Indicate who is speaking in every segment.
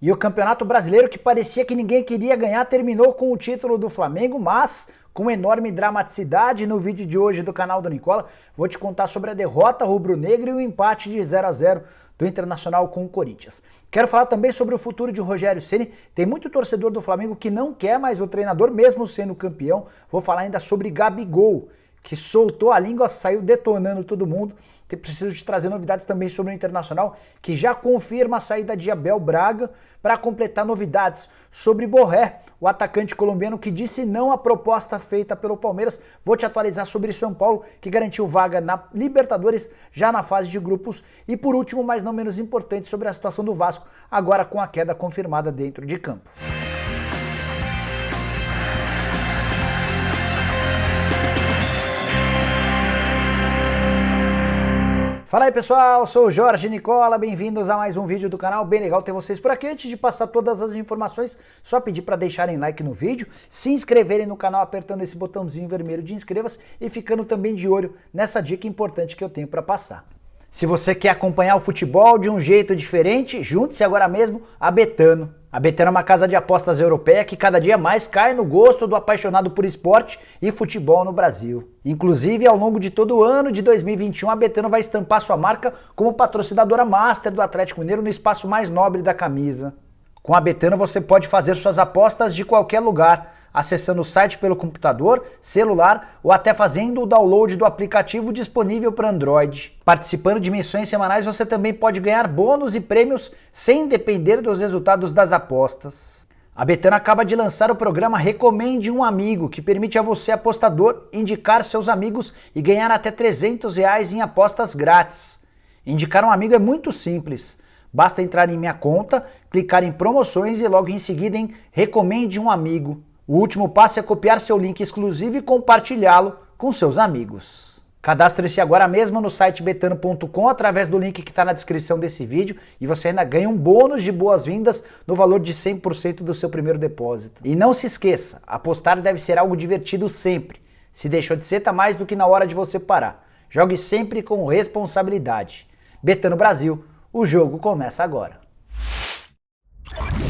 Speaker 1: E o Campeonato Brasileiro, que parecia que ninguém queria ganhar, terminou com o título do Flamengo, mas com enorme dramaticidade. No vídeo de hoje do canal do Nicola, vou te contar sobre a derrota rubro-negra e o empate de 0-0 do Internacional com o Corinthians. Quero falar também sobre o futuro de Rogério Ceni. Tem muito torcedor do Flamengo que não quer mais o treinador, mesmo sendo campeão. Vou falar ainda sobre Gabigol, que soltou a língua, saiu detonando todo mundo. Preciso te trazer novidades também sobre o Internacional, que já confirma a saída de Abel Braga, para completar novidades sobre Borré, o atacante colombiano que disse não à proposta feita pelo Palmeiras. Vou te atualizar sobre São Paulo, que garantiu vaga na Libertadores já na fase de grupos. E por último, mas não menos importante, sobre a situação do Vasco, agora com a queda confirmada dentro de campo. Fala aí pessoal, sou o Jorge Nicola, bem-vindos a mais um vídeo do canal, bem legal ter vocês por aqui. Antes de passar todas as informações, só pedir para deixarem like no vídeo, se inscreverem no canal apertando esse botãozinho vermelho de inscreva-se e ficando também de olho nessa dica importante que eu tenho para passar. Se você quer acompanhar o futebol de um jeito diferente, junte-se agora mesmo a Betano. A Betano é uma casa de apostas europeia que cada dia mais cai no gosto do apaixonado por esporte e futebol no Brasil. Inclusive, ao longo de todo o ano de 2021, a Betano vai estampar sua marca como patrocinadora master do Atlético Mineiro no espaço mais nobre da camisa. Com a Betano você pode fazer suas apostas de qualquer lugar, acessando o site pelo computador, celular ou até fazendo o download do aplicativo disponível para Android. Participando de missões semanais, você também pode ganhar bônus e prêmios sem depender dos resultados das apostas. A Betano acaba de lançar o programa Recomende um Amigo, que permite a você, apostador, indicar seus amigos e ganhar até R$300 em apostas grátis. Indicar um amigo é muito simples. Basta entrar em minha conta, clicar em promoções e logo em seguida em Recomende um Amigo. O último passo é copiar seu link exclusivo e compartilhá-lo com seus amigos. Cadastre-se agora mesmo no site betano.com através do link que está na descrição desse vídeo e você ainda ganha um bônus de boas-vindas no valor de 100% do seu primeiro depósito. E não se esqueça, apostar deve ser algo divertido sempre. Se deixou de ser, tá mais do que na hora de você parar. Jogue sempre com responsabilidade. Betano Brasil, o jogo começa agora.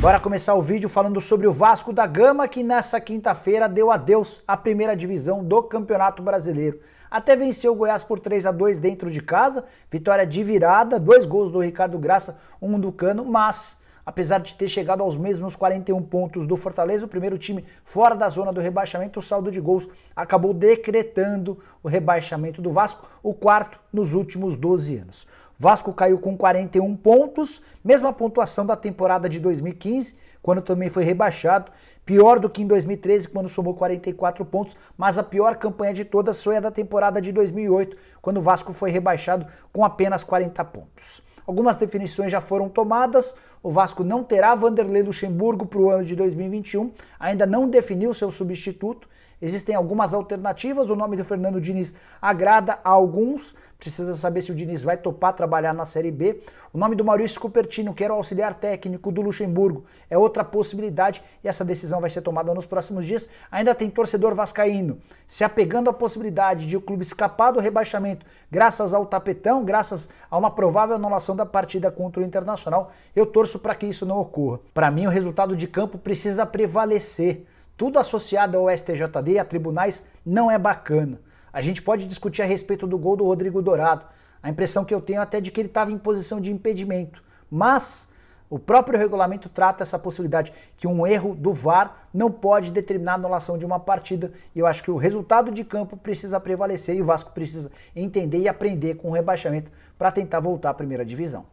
Speaker 1: Bora começar o vídeo falando sobre o Vasco da Gama, que nessa quinta-feira deu adeus à primeira divisão do Campeonato Brasileiro. Até venceu o Goiás por 3-2 dentro de casa, vitória de virada, 2 gols do Ricardo Graça, 1 do Cano, mas apesar de ter chegado aos mesmos 41 pontos do Fortaleza, o primeiro time fora da zona do rebaixamento, o saldo de gols acabou decretando o rebaixamento do Vasco, o quarto nos últimos 12 anos. Vasco caiu com 41 pontos, mesma pontuação da temporada de 2015, quando também foi rebaixado, pior do que em 2013, quando somou 44 pontos, mas a pior campanha de todas foi a da temporada de 2008, quando o Vasco foi rebaixado com apenas 40 pontos. Algumas definições já foram tomadas, o Vasco não terá Vanderlei Luxemburgo para o ano de 2021, ainda não definiu seu substituto, existem algumas alternativas, o nome do Fernando Diniz agrada a alguns, precisa saber se o Diniz vai topar trabalhar na Série B. O nome do Maurício Cupertino, que era o auxiliar técnico do Luxemburgo, é outra possibilidade e essa decisão vai ser tomada nos próximos dias. Ainda tem torcedor vascaíno se apegando à possibilidade de o clube escapar do rebaixamento graças ao tapetão, graças a uma provável anulação da partida contra o Internacional. Eu torço para que isso não ocorra. Para mim, o resultado de campo precisa prevalecer. Tudo associado ao STJD e a tribunais não é bacana. A gente pode discutir a respeito do gol do Rodrigo Dourado. A impressão que eu tenho até de que ele estava em posição de impedimento. Mas o próprio regulamento trata essa possibilidade, que um erro do VAR não pode determinar a anulação de uma partida. E eu acho que o resultado de campo precisa prevalecer e o Vasco precisa entender e aprender com o rebaixamento para tentar voltar à primeira divisão.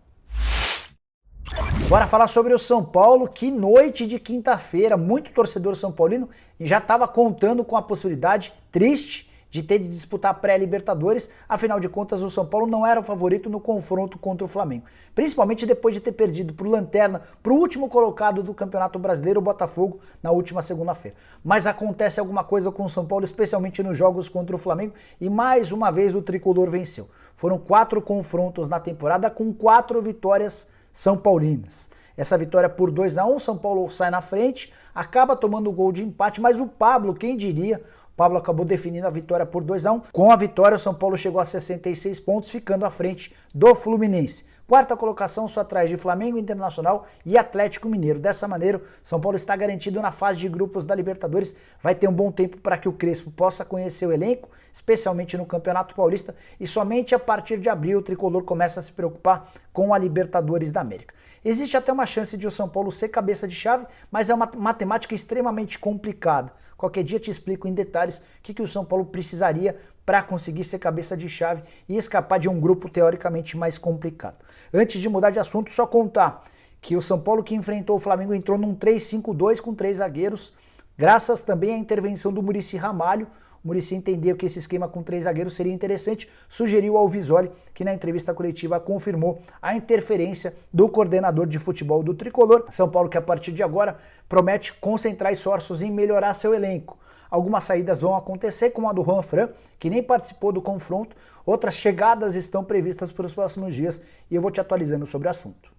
Speaker 1: Bora falar sobre o São Paulo, que noite de quinta-feira, muito torcedor são paulino já estava contando com a possibilidade triste de ter de disputar a pré-Libertadores, afinal de contas o São Paulo não era o favorito no confronto contra o Flamengo, principalmente depois de ter perdido para o Lanterna, para o último colocado do Campeonato Brasileiro, o Botafogo, na última segunda-feira. Mas acontece alguma coisa com o São Paulo, especialmente nos jogos contra o Flamengo, e mais uma vez o tricolor venceu. Foram 4 confrontos na temporada com 4 vitórias são paulinas. Essa vitória por 2-1, São Paulo sai na frente, acaba tomando o gol de empate, mas o Pablo, quem diria, o Pablo acabou definindo a vitória por 2-1. Com a vitória, o São Paulo chegou a 66 pontos, ficando à frente do Fluminense. Quarta colocação só atrás de Flamengo, Internacional e Atlético Mineiro. Dessa maneira, São Paulo está garantido na fase de grupos da Libertadores. Vai ter um bom tempo para que o Crespo possa conhecer o elenco, especialmente no Campeonato Paulista, e somente a partir de abril o tricolor começa a se preocupar com a Libertadores da América. Existe até uma chance de o São Paulo ser cabeça de chave, mas é uma matemática extremamente complicada. Qualquer dia te explico em detalhes o que o São Paulo precisaria para conseguir ser cabeça de chave e escapar de um grupo teoricamente mais complicado. Antes de mudar de assunto, só contar que o São Paulo que enfrentou o Flamengo entrou num 3-5-2 com 3 zagueiros, graças também à intervenção do Muricy Ramalho. O Muricy entendeu que esse esquema com 3 zagueiros seria interessante, sugeriu ao Visoli, que na entrevista coletiva confirmou a interferência do coordenador de futebol do tricolor. São Paulo que a partir de agora promete concentrar esforços em melhorar seu elenco. Algumas saídas vão acontecer, como a do Juan Fran, que nem participou do confronto. Outras chegadas estão previstas para os próximos dias e eu vou te atualizando sobre o assunto.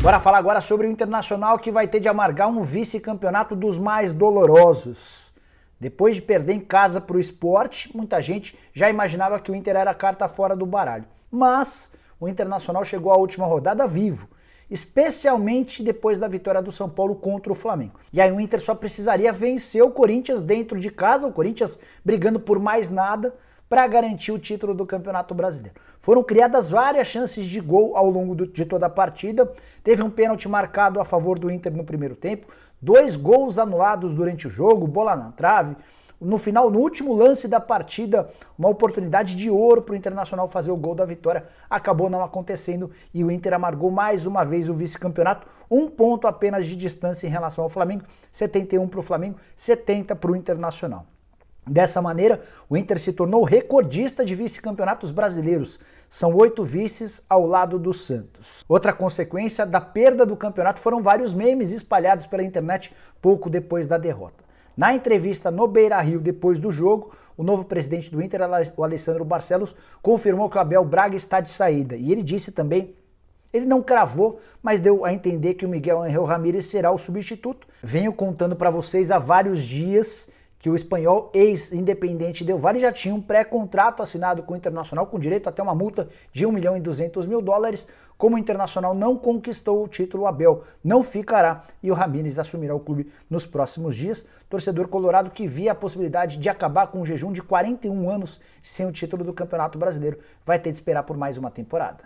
Speaker 1: Bora falar agora sobre o Internacional, que vai ter de amargar um vice-campeonato dos mais dolorosos. Depois de perder em casa para o Sport, muita gente já imaginava que o Inter era a carta fora do baralho. Mas o Internacional chegou à última rodada vivo, especialmente depois da vitória do São Paulo contra o Flamengo. E aí o Inter só precisaria vencer o Corinthians dentro de casa, o Corinthians brigando por mais nada, para garantir o título do Campeonato Brasileiro. Foram criadas várias chances de gol ao longo de toda a partida. Teve um pênalti marcado a favor do Inter no primeiro tempo, 2 gols anulados durante o jogo, bola na trave. No final, no último lance da partida, uma oportunidade de ouro para o Internacional fazer o gol da vitória, acabou não acontecendo e o Inter amargou mais uma vez o vice-campeonato, 1 ponto apenas de distância em relação ao Flamengo, 71 para o Flamengo, 70 para o Internacional. Dessa maneira, o Inter se tornou recordista de vice-campeonatos brasileiros. São 8 vices ao lado do Santos. Outra consequência da perda do campeonato foram vários memes espalhados pela internet pouco depois da derrota. Na entrevista no Beira-Rio depois do jogo, o novo presidente do Inter, o Alessandro Barcelos, confirmou que o Abel Braga está de saída. E ele disse também, ele não cravou, mas deu a entender que o Miguel Ángel Ramírez será o substituto. Venho contando para vocês há vários dias que o espanhol ex-Independente Del Valle já tinha um pré-contrato assinado com o Internacional, com direito até uma multa de $1.200.000. Como o Internacional não conquistou o título, o Abel não ficará e o Ramírez assumirá o clube nos próximos dias. Torcedor colorado que via a possibilidade de acabar com um jejum de 41 anos sem o título do Campeonato Brasileiro vai ter de esperar por mais uma temporada.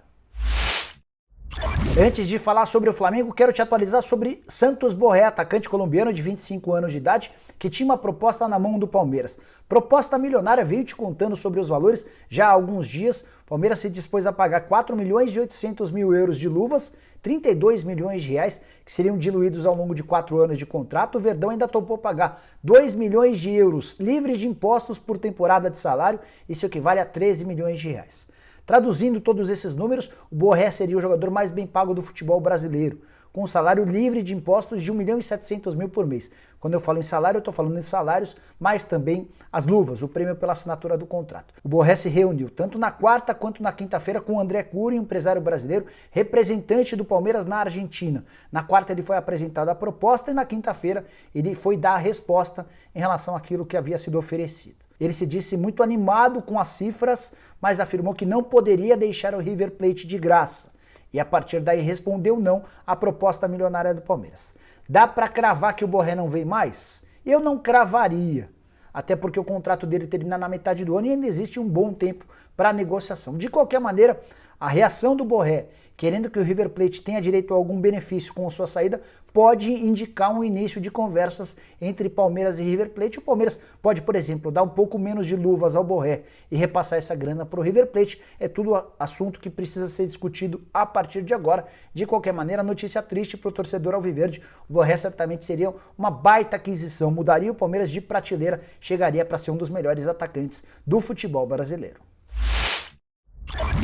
Speaker 1: Antes de falar sobre o Flamengo, quero te atualizar sobre Santos Borré, atacante colombiano de 25 anos de idade, que tinha uma proposta na mão do Palmeiras. Proposta milionária, veio te contando sobre os valores já há alguns dias. O Palmeiras se dispôs a pagar 4.800.000 euros de luvas, 32 milhões de reais, que seriam diluídos ao longo de 4 anos de contrato. O Verdão ainda topou pagar 2 milhões de euros livres de impostos por temporada de salário, isso equivale a 13 milhões de reais. Traduzindo todos esses números, o Borré seria o jogador mais bem pago do futebol brasileiro, com um salário livre de impostos de 1.700.000 por mês. Quando eu falo em salário, eu estou falando em salários, mas também as luvas, o prêmio pela assinatura do contrato. O Borré se reuniu tanto na quarta quanto na quinta-feira com o André Cury, empresário brasileiro, representante do Palmeiras na Argentina. Na quarta ele foi apresentado a proposta e na quinta-feira ele foi dar a resposta em relação àquilo que havia sido oferecido. Ele se disse muito animado com as cifras, mas afirmou que não poderia deixar o River Plate de graça. E a partir daí respondeu não à proposta milionária do Palmeiras. Dá para cravar que o Borré não vem mais? Eu não cravaria, até porque o contrato dele termina na metade do ano e ainda existe um bom tempo para negociação. De qualquer maneira, a reação do Borré, querendo que o River Plate tenha direito a algum benefício com sua saída, pode indicar um início de conversas entre Palmeiras e River Plate. O Palmeiras pode, por exemplo, dar um pouco menos de luvas ao Borré e repassar essa grana para o River Plate. É tudo assunto que precisa ser discutido a partir de agora. De qualquer maneira, notícia triste para o torcedor alviverde. O Borré certamente seria uma baita aquisição, mudaria o Palmeiras de prateleira, chegaria para ser um dos melhores atacantes do futebol brasileiro.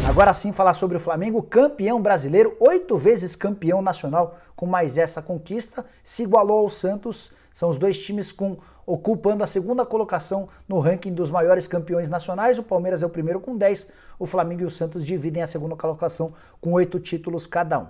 Speaker 1: Agora sim falar sobre o Flamengo, campeão brasileiro, 8 vezes campeão nacional, com mais essa conquista, se igualou ao Santos. São os dois times ocupando a segunda colocação no ranking dos maiores campeões nacionais. O Palmeiras é o primeiro com 10, o Flamengo e o Santos dividem a segunda colocação com 8 títulos cada um.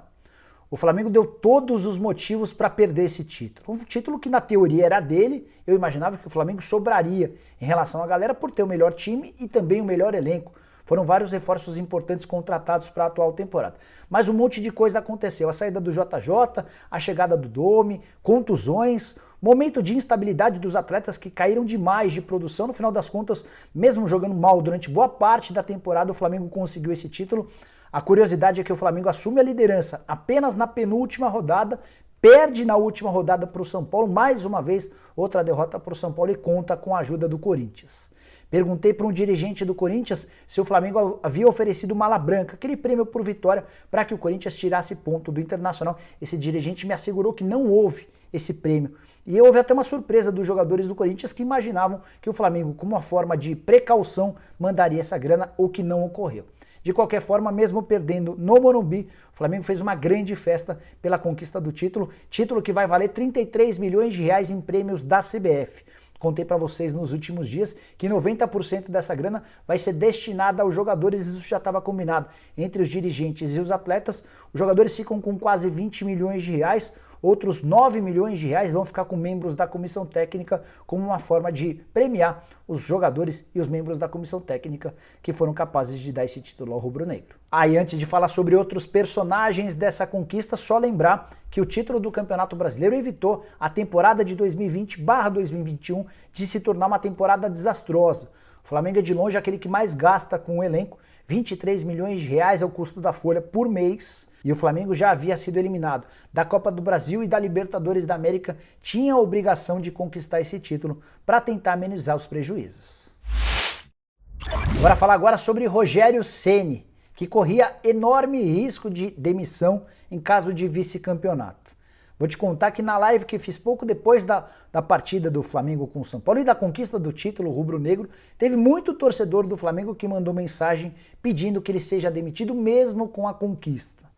Speaker 1: O Flamengo deu todos os motivos para perder esse título. Um título que na teoria era dele, eu imaginava que o Flamengo sobraria em relação à galera por ter o melhor time e também o melhor elenco. Foram vários reforços importantes contratados para a atual temporada. Mas um monte de coisa aconteceu. A saída do JJ, a chegada do Domi, contusões, momento de instabilidade dos atletas que caíram demais de produção. No final das contas, mesmo jogando mal durante boa parte da temporada, o Flamengo conseguiu esse título. A curiosidade é que o Flamengo assume a liderança apenas na penúltima rodada, perde na última rodada para o São Paulo, mais uma vez outra derrota para o São Paulo e conta com a ajuda do Corinthians. Perguntei para um dirigente do Corinthians se o Flamengo havia oferecido mala branca, aquele prêmio por vitória, para que o Corinthians tirasse ponto do Internacional. Esse dirigente me assegurou que não houve esse prêmio. E houve até uma surpresa dos jogadores do Corinthians que imaginavam que o Flamengo, como uma forma de precaução, mandaria essa grana, o que não ocorreu. De qualquer forma, mesmo perdendo no Morumbi, o Flamengo fez uma grande festa pela conquista do título que vai valer 33 milhões de reais em prêmios da CBF. Contei para vocês nos últimos dias que 90% dessa grana vai ser destinada aos jogadores, isso já estava combinado entre os dirigentes e os atletas. Os jogadores ficam com quase 20 milhões de reais, outros 9 milhões de reais vão ficar com membros da comissão técnica como uma forma de premiar os jogadores e os membros da comissão técnica que foram capazes de dar esse título ao rubro-negro. Aí, antes de falar sobre outros personagens dessa conquista, só lembrar que o título do Campeonato Brasileiro evitou a temporada de 2020/2021 de se tornar uma temporada desastrosa. O Flamengo é de longe aquele que mais gasta com o elenco, 23 milhões de reais é o custo da folha por mês, e o Flamengo já havia sido eliminado da Copa do Brasil e da Libertadores da América, tinha a obrigação de conquistar esse título para tentar amenizar os prejuízos. Bora falar agora sobre Rogério Ceni, que corria enorme risco de demissão em caso de vice-campeonato. Vou te contar que na live que fiz pouco depois da partida do Flamengo com o São Paulo e da conquista do título rubro-negro, teve muito torcedor do Flamengo que mandou mensagem pedindo que ele seja demitido mesmo com a conquista.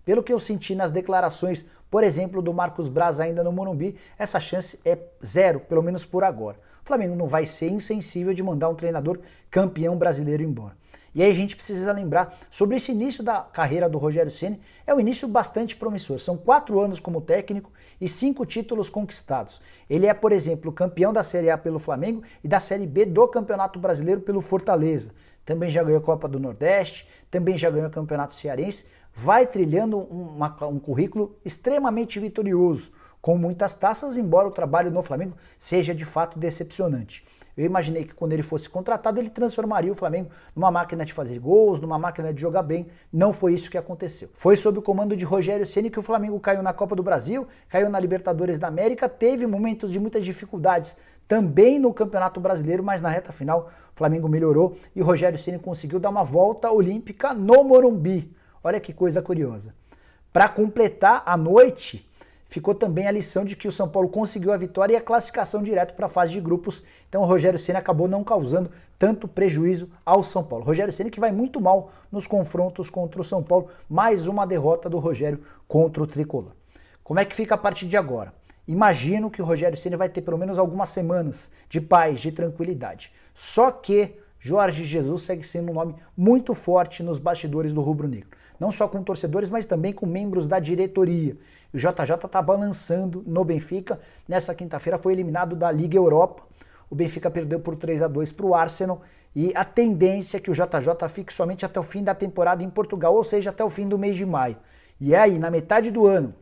Speaker 1: Pelo que eu senti nas declarações, por exemplo, do Marcos Braz ainda no Morumbi, essa chance é zero, pelo menos por agora. O Flamengo não vai ser insensível de mandar um treinador campeão brasileiro embora. E aí a gente precisa lembrar sobre esse início da carreira do Rogério Ceni, é um início bastante promissor. São 4 anos como técnico e 5 títulos conquistados. Ele é, por exemplo, campeão da Série A pelo Flamengo e da Série B do Campeonato Brasileiro pelo Fortaleza. Também já ganhou a Copa do Nordeste, também já ganhou o Campeonato Cearense. Vai trilhando um currículo extremamente vitorioso, com muitas taças, embora o trabalho no Flamengo seja de fato decepcionante. Eu imaginei que quando ele fosse contratado, ele transformaria o Flamengo numa máquina de fazer gols, numa máquina de jogar bem. Não foi isso que aconteceu. Foi sob o comando de Rogério Ceni que o Flamengo caiu na Copa do Brasil, caiu na Libertadores da América, teve momentos de muitas dificuldades também no Campeonato Brasileiro, mas na reta final o Flamengo melhorou e o Rogério Ceni conseguiu dar uma volta olímpica no Morumbi. Olha que coisa curiosa. Para completar a noite, ficou também a lição de que o São Paulo conseguiu a vitória e a classificação direto para a fase de grupos. Então o Rogério Ceni acabou não causando tanto prejuízo ao São Paulo. Rogério Ceni que vai muito mal nos confrontos contra o São Paulo. Mais uma derrota do Rogério contra o Tricolor. Como é que fica a partir de agora? Imagino que o Rogério Ceni vai ter pelo menos algumas semanas de paz, de tranquilidade. Só que Jorge Jesus segue sendo um nome muito forte nos bastidores do rubro-negro. Não só com torcedores, mas também com membros da diretoria. O JJ está balançando no Benfica. Nessa quinta-feira foi eliminado da Liga Europa. O Benfica perdeu por 3-2 para o Arsenal. E a tendência é que o JJ fique somente até o fim da temporada em Portugal, ou seja, até o fim do mês de maio. E aí, na metade do ano,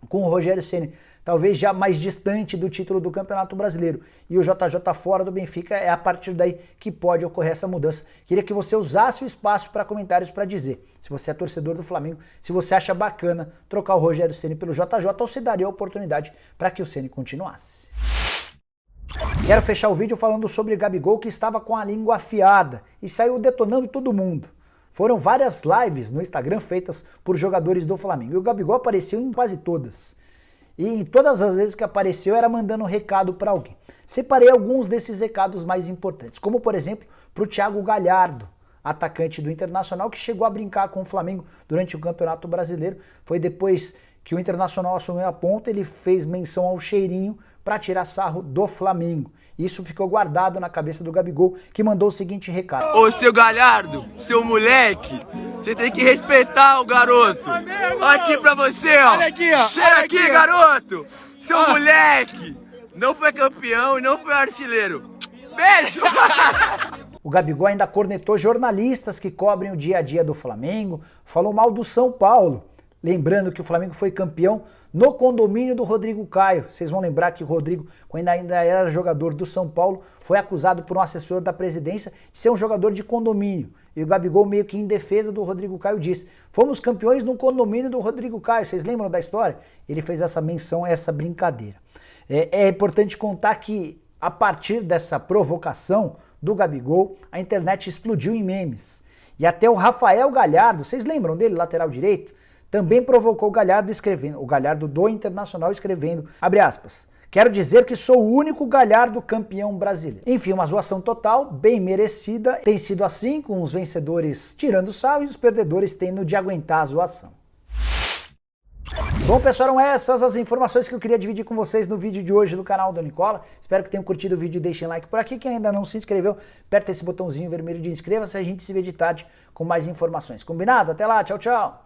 Speaker 1: com o Rogério Ceni talvez já mais distante do título do Campeonato Brasileiro e o JJ fora do Benfica, é a partir daí que pode ocorrer essa mudança. Queria que você usasse o espaço para comentários para dizer se você é torcedor do Flamengo, se você acha bacana trocar o Rogério Ceni pelo JJ ou se daria a oportunidade para que o Ceni continuasse. Quero fechar o vídeo falando sobre Gabigol, que estava com a língua afiada e saiu detonando todo mundo. Foram várias lives no Instagram feitas por jogadores do Flamengo e o Gabigol apareceu em quase todas. E em todas as vezes que apareceu era mandando um recado para alguém. Separei alguns desses recados mais importantes, como por exemplo para o Thiago Galhardo, atacante do Internacional, que chegou a brincar com o Flamengo durante o Campeonato Brasileiro. Foi depois que o Internacional assumiu a ponta, ele fez menção ao cheirinho para tirar sarro do Flamengo. Isso ficou guardado na cabeça do Gabigol, que mandou o seguinte recado.
Speaker 2: Ô, seu Galhardo, seu moleque, você tem que respeitar o garoto. Olha aqui pra você, ó.
Speaker 3: Olha aqui, ó.
Speaker 2: Cheira aqui, garoto. Seu moleque não foi campeão e não foi artilheiro. Beijo!
Speaker 1: O Gabigol ainda cornetou jornalistas que cobrem o dia a dia do Flamengo, falou mal do São Paulo, lembrando que o Flamengo foi campeão no condomínio do Rodrigo Caio. Vocês vão lembrar que o Rodrigo, quando ainda era jogador do São Paulo, foi acusado por um assessor da presidência de ser um jogador de condomínio. E o Gabigol, meio que em defesa do Rodrigo Caio, disse: fomos campeões no condomínio do Rodrigo Caio. Vocês lembram da história? Ele fez essa menção, essa brincadeira. É importante contar que, a partir dessa provocação do Gabigol, a internet explodiu em memes. E até o Rafael Galhardo, vocês lembram dele, lateral direito? Também provocou o Galhardo escrevendo, o Galhardo do Internacional escrevendo, abre aspas, quero dizer que sou o único Galhardo campeão brasileiro. Enfim, uma zoação total, bem merecida. Tem sido assim, com os vencedores tirando sarro e os perdedores tendo de aguentar a zoação. Bom, pessoal, eram essas as informações que eu queria dividir com vocês no vídeo de hoje do canal do Nicola. Espero que tenham curtido o vídeo e deixem like por aqui. Quem ainda não se inscreveu, aperta esse botãozinho vermelho de inscreva-se. A gente se vê de tarde com mais informações. Combinado? Até lá, tchau, tchau!